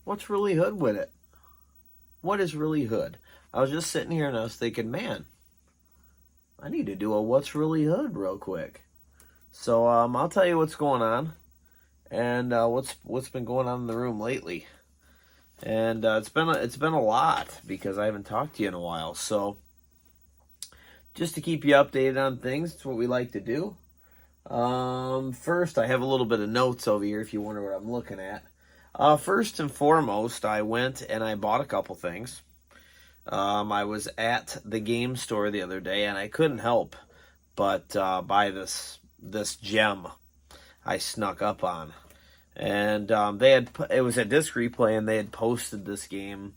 what's really hood with it? What is really hood? I was just sitting here and I was thinking, man, I need to do a what's really hood real quick. So I'll tell you what's going on and what's been going on in the room lately. And it's been a lot because I haven't talked to you in a while. So just to keep you updated on things, it's what we like to do. First, I have a little bit of notes over here if you wonder what I'm looking at. First and foremost, I went and I bought a couple things. I was at the game store the other day and I couldn't help but buy this gem I snuck up on. And it was at Disc Replay and they had posted this game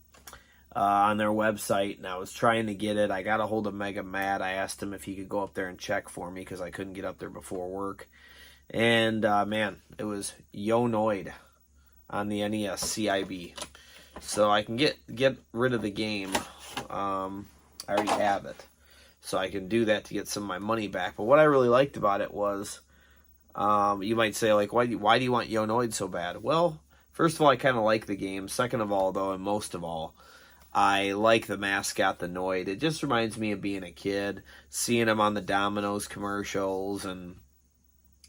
on their website, and I was trying to get it. I got a hold of Mega Matt. I asked him if he could go up there and check for me because I couldn't get up there before work. And man, it was Yo Noid on the NES CIB. So I can get rid of the game. I already have it, so I can do that to get some of my money back. But what I really liked about it was, you might say, like, why do you want Yo Noid so bad? Well, first of all, I kind of like the game. Second of all, though, and most of all, I like the mascot, the Noid. It just reminds me of being a kid, seeing him on the Domino's commercials, and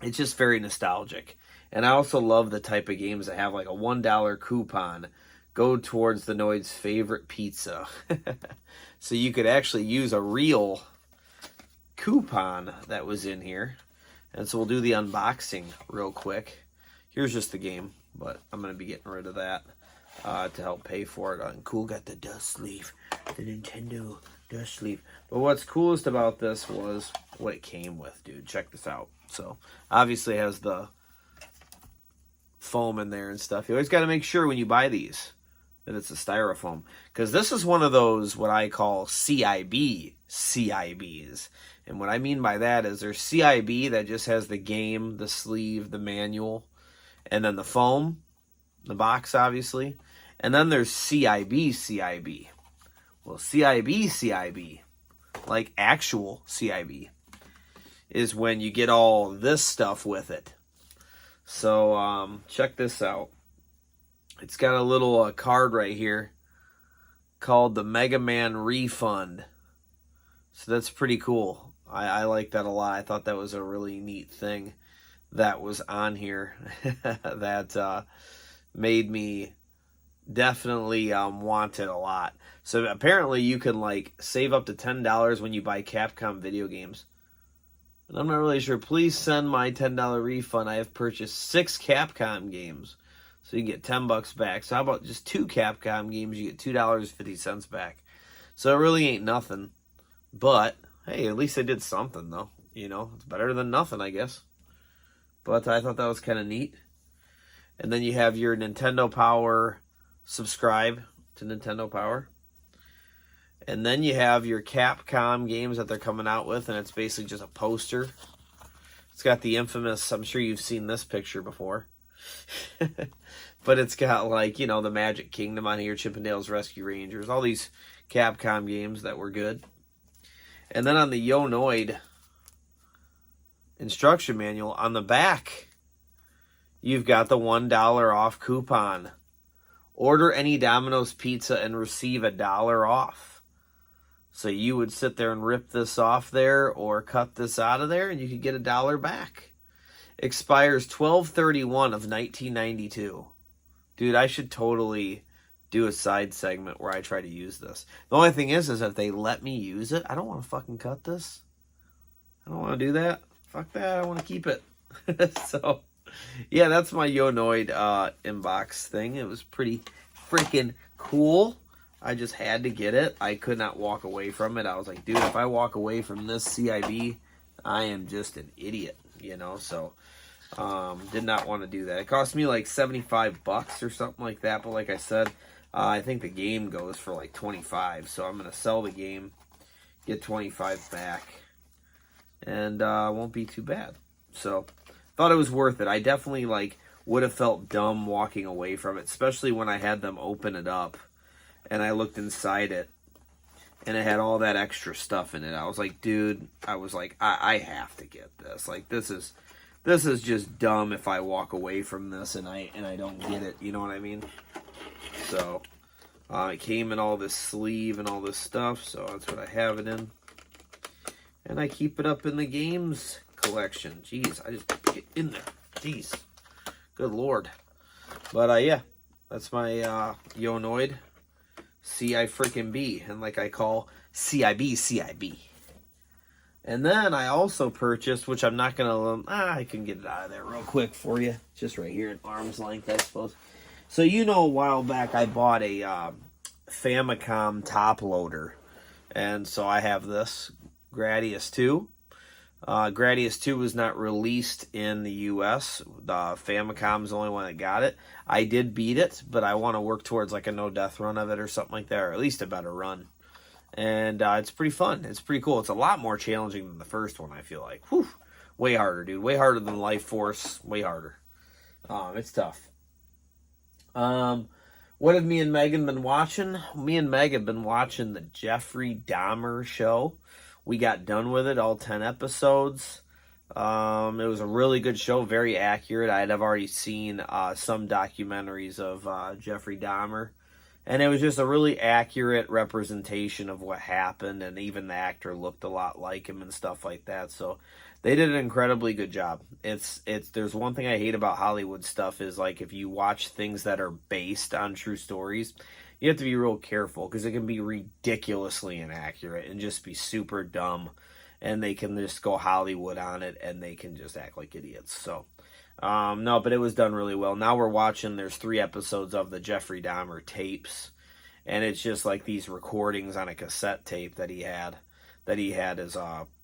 it's just very nostalgic. And I also love the type of games that have like a $1 coupon go towards the Noid's favorite pizza. So you could actually use a real coupon that was in here. And so we'll do the unboxing real quick. Here's just the game, but I'm going to be getting rid of that to help pay for it. And cool, got the dust sleeve, the Nintendo dust sleeve. But what's coolest about this was what it came with, dude. Check this out. So obviously it has the foam in there and stuff. You always got to make sure when you buy these that it's a styrofoam, because this is one of those what I call CIBs. And what I mean by that is there's CIB that just has the game, the sleeve, the manual, and then the foam, the box obviously. And then there's CIB. Well, CIB, like actual CIB, is when you get all this stuff with it. So check this out. It's got a little card right here called the Mega Man Refund. So that's pretty cool. I like that a lot. I thought that was a really neat thing that was on here that made me definitely want it a lot. So apparently you can like save up to $10 when you buy Capcom video games. And I'm not really sure. Please send my $10 refund. I have purchased 6 Capcom games. So you get $10 back. So how about just 2 Capcom games? You get $2.50 back. So it really ain't nothing. But, hey, at least I did something, though. You know, it's better than nothing, I guess. But I thought that was kind of neat. And then you have your Nintendo Power, subscribe to Nintendo Power. And then you have your Capcom games that they're coming out with, and it's basically just a poster. It's got the infamous, I'm sure you've seen this picture before. But it's got, like, you know, the Magic Kingdom on here, Chippendale's Rescue Rangers, all these Capcom games that were good. And then on the Yo Noid instruction manual, on the back, you've got the $1 off coupon. Order any Domino's pizza and receive $1 off. So you would sit there and rip this off there or cut this out of there and you could get $1 back. Expires 12/31 of 1992. Dude, I should totally do a side segment where I try to use this. The only thing is if they let me use it, I don't want to fucking cut this. I don't want to do that. Fuck that. I want to keep it. So, yeah, that's my Yo Noid inbox thing. It was pretty freaking cool. I just had to get it. I could not walk away from it. I was like, dude, if I walk away from this CIB, I am just an idiot, you know? So, did not want to do that. It cost me like $75 or something like that. But like I said, I think the game goes for like $25. So I'm going to sell the game, get $25 back, and won't be too bad. So, thought it was worth it. I definitely like would have felt dumb walking away from it, especially when I had them open it up and I looked inside it and it had all that extra stuff in it. I was like, dude, I have to get this. Like, this is just dumb if I walk away from this and I don't get it. You know what I mean? So it came in all this sleeve and all this stuff, so that's what I have it in. And I keep it up in the games collection. Jeez, I just get in there. Jeez. Good Lord. But yeah, that's my Yonoid CI freaking B. And like I call CIB, CIB. And then I also purchased, which I'm not going to, I can get it out of there real quick for you. Just right here at arm's length, I suppose. So you know a while back I bought a Famicom top loader. And so I have this Gradius 2. Gradius 2 was not released in the US. The Famicom's the only one that got it. I did beat it, but I want to work towards like a no-death run of it or something like that, or at least a better run. And it's pretty fun. It's pretty cool. It's a lot more challenging than the first one, I feel like. Whew. Way harder, dude. Way harder than Life Force. Way harder. It's tough. What have me and Megan been watching? Me and Meg have been watching the Jeffrey Dahmer show. We got done with it, all 10 episodes. It was a really good show, very accurate. I've already seen some documentaries of Jeffrey Dahmer. And it was just a really accurate representation of what happened, and even the actor looked a lot like him and stuff like that. So they did an incredibly good job. There's one thing I hate about Hollywood stuff is like if you watch things that are based on true stories, you have to be real careful because it can be ridiculously inaccurate and just be super dumb, and they can just go Hollywood on it and they can just act like idiots. So no, but it was done really well. Now we're watching, there's 3 episodes of the Jeffrey Dahmer tapes, and it's just like these recordings on a cassette tape that he had as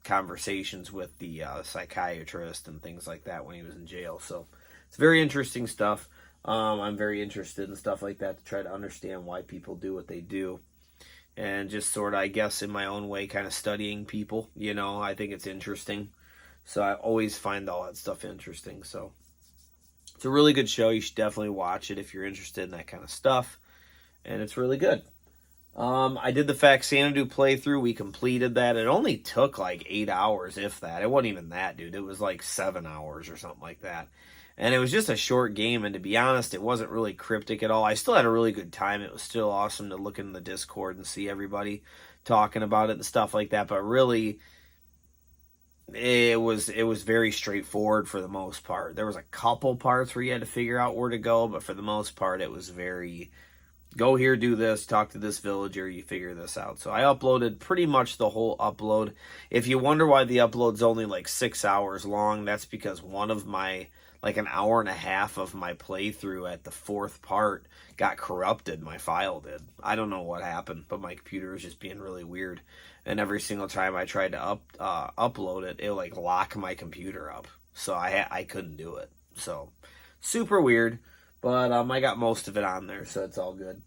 conversations with the psychiatrist and things like that when he was in jail. So it's very interesting stuff. I'm very interested in stuff like that to try to understand why people do what they do. And just sort of, I guess, in my own way, kind of studying people. You know, I think it's interesting. So I always find all that stuff interesting. So it's a really good show. You should definitely watch it if you're interested in that kind of stuff. And it's really good. I did the Faxanadu playthrough. We completed that. It only took like 8 hours, if that. It wasn't even that, dude. It was like 7 hours or something like that. And it was just a short game. And to be honest, it wasn't really cryptic at all. I still had a really good time. It was still awesome to look in the Discord and see everybody talking about it and stuff like that. But really, it was very straightforward for the most part. There was a couple parts where you had to figure out where to go, but for the most part, it was very, go here, do this, talk to this villager, you figure this out. So I uploaded pretty much the whole upload. If you wonder why the upload's only like 6 hours long, that's because one of my, like an hour and a half of my playthrough at the 4th part got corrupted. My file did. I don't know what happened, but my computer was just being really weird. And every single time I tried to upload it, it like lock my computer up. So I couldn't do it. So super weird. But I got most of it on there, so it's all good.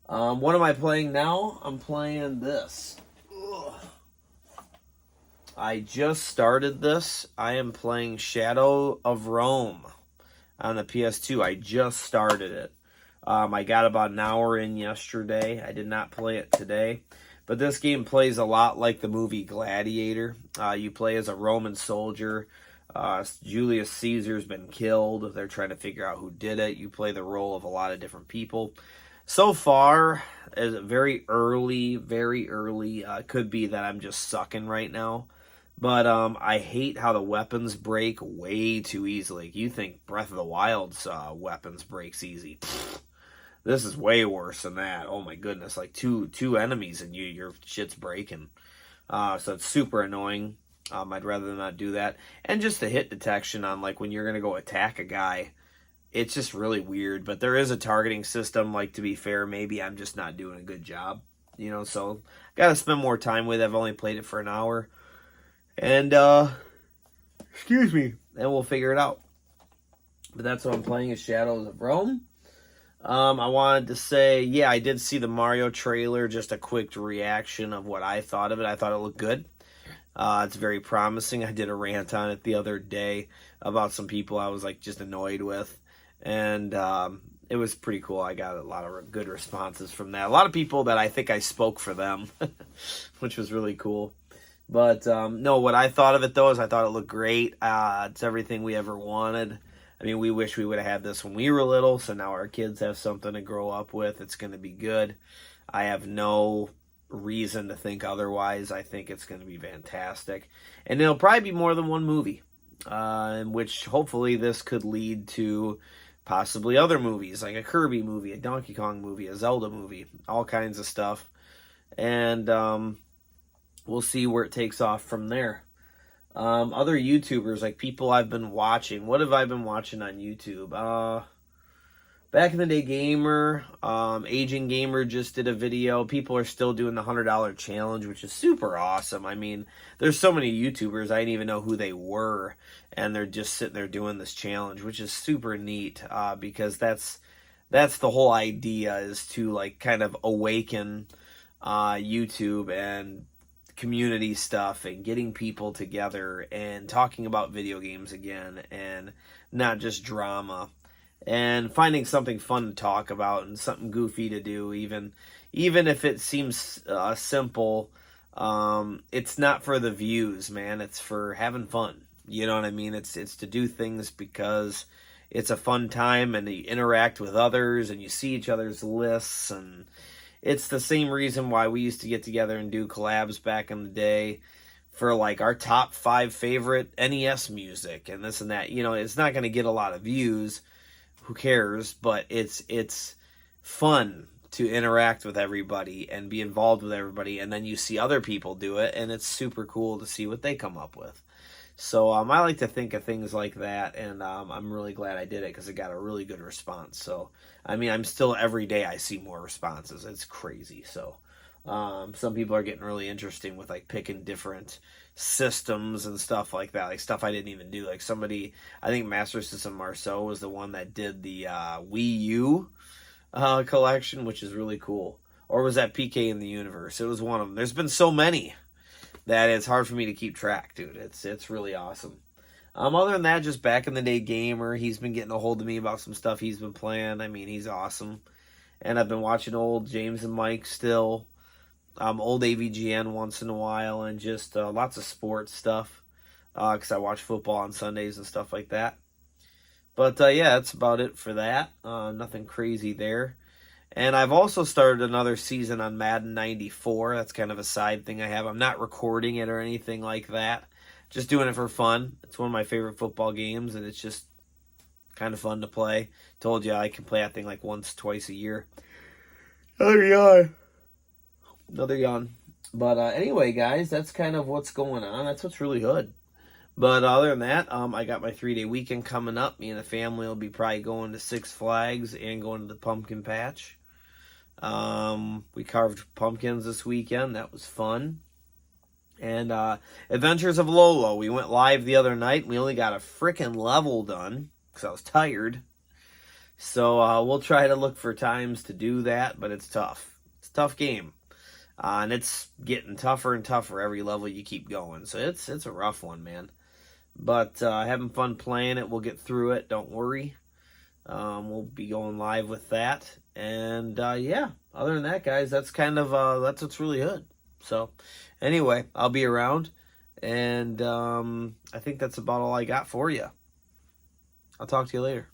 What am I playing now? I'm playing this. Ugh. I just started this. I am playing Shadow of Rome on the PS2. I just started it. I got about an hour in yesterday. I did not play it today. But this game plays a lot like the movie Gladiator. You play as a Roman soldier. Julius Caesar's been killed. They're trying to figure out who did it. You play the role of a lot of different people. So far, as very early, could be that I'm just sucking right now. But I hate how the weapons break way too easily. Like, you think Breath of the Wild's weapons breaks easy. Pfft, this is way worse than that. Oh my goodness, like two enemies and your shit's breaking. So it's super annoying. I'd rather not do that. And just the hit detection on like when you're going to go attack a guy, it's just really weird. But there is a targeting system. Like, to be fair, maybe I'm just not doing a good job. You know, so got to spend more time with it. I've only played it for an hour. And, excuse me, and we'll figure it out. But that's what I'm playing, is Shadows of Rome. I wanted to say, yeah, I did see the Mario trailer. Just a quick reaction of what I thought of it. I thought it looked good. It's very promising. I did a rant on it the other day about some people I was like just annoyed with. And it was pretty cool. I got a lot of good responses from that. A lot of people that I think I spoke for them, which was really cool. But no, what I thought of it though is I thought it looked great. It's everything we ever wanted. I mean, we wish we would have had this when we were little, so now our kids have something to grow up with. It's going to be good. I have no reason to think otherwise. I think it's going to be fantastic. And it'll probably be more than one movie, in which hopefully this could lead to possibly other movies, like a Kirby movie, a Donkey Kong movie, a Zelda movie, all kinds of stuff. And we'll see where it takes off from there. Other YouTubers, like people I've been watching. What have I been watching on YouTube? Back in the Day Gamer, Aging Gamer just did a video. People are still doing the $100 challenge, which is super awesome. I mean, there's so many YouTubers, I didn't even know who they were, and they're just sitting there doing this challenge, which is super neat, because that's the whole idea, is to like kind of awaken YouTube and community stuff and getting people together and talking about video games again and not just drama, and finding something fun to talk about and something goofy to do, even if it seems simple. It's not for the views, man. It's for having fun. You know what I mean? It's to do things because it's a fun time, and you interact with others and you see each other's lists, and it's the same reason why we used to get together and do collabs back in the day for like our top 5 favorite NES music and this and that. You know, it's not going to get a lot of views. Who cares? But it's fun to interact with everybody and be involved with everybody. And then you see other people do it, and it's super cool to see what they come up with. So I like to think of things like that, and I'm really glad I did it because it got a really good response. So, I mean, I'm still, every day I see more responses. It's crazy. So, some people are getting really interesting with like picking different systems and stuff like that, like stuff I didn't even do. Like somebody, I think Master System Marceau was the one that did the Wii U collection, which is really cool. Or was that PK in the Universe? It was one of them. There's been so many that it's hard for me to keep track, dude. It's really awesome. Other than that, just Back in the Day Gamer, he's been getting a hold of me about some stuff he's been playing. I mean, he's awesome. And I've been watching old James and Mike still. Old AVGN once in a while, and just lots of sports stuff, because I watch football on Sundays and stuff like that. But yeah, that's about it for that. Nothing crazy there. And I've also started another season on Madden 94. That's kind of a side thing I have. I'm not recording it or anything like that. Just doing it for fun. It's one of my favorite football games, and it's just kind of fun to play. Told you I can play that thing like once, twice a year. Another yawn. But anyway, guys, that's kind of what's going on. That's what's really good. But other than that, I got my 3-day weekend coming up. Me and the family will be probably going to Six Flags and going to the pumpkin patch. We carved pumpkins this weekend. That was fun. And Adventures of Lolo. We went live the other night. We only got a freaking level done because I was tired. So we'll try to look for times to do that, but it's tough. It's a tough game. And it's getting tougher and tougher every level you keep going. So it's a rough one, man. But having fun playing it. We'll get through it. Don't worry. We'll be going live with that. And yeah, other than that, guys, that's kind of that's what's really good. So anyway, I'll be around. And I think that's about all I got for you. I'll talk to you later.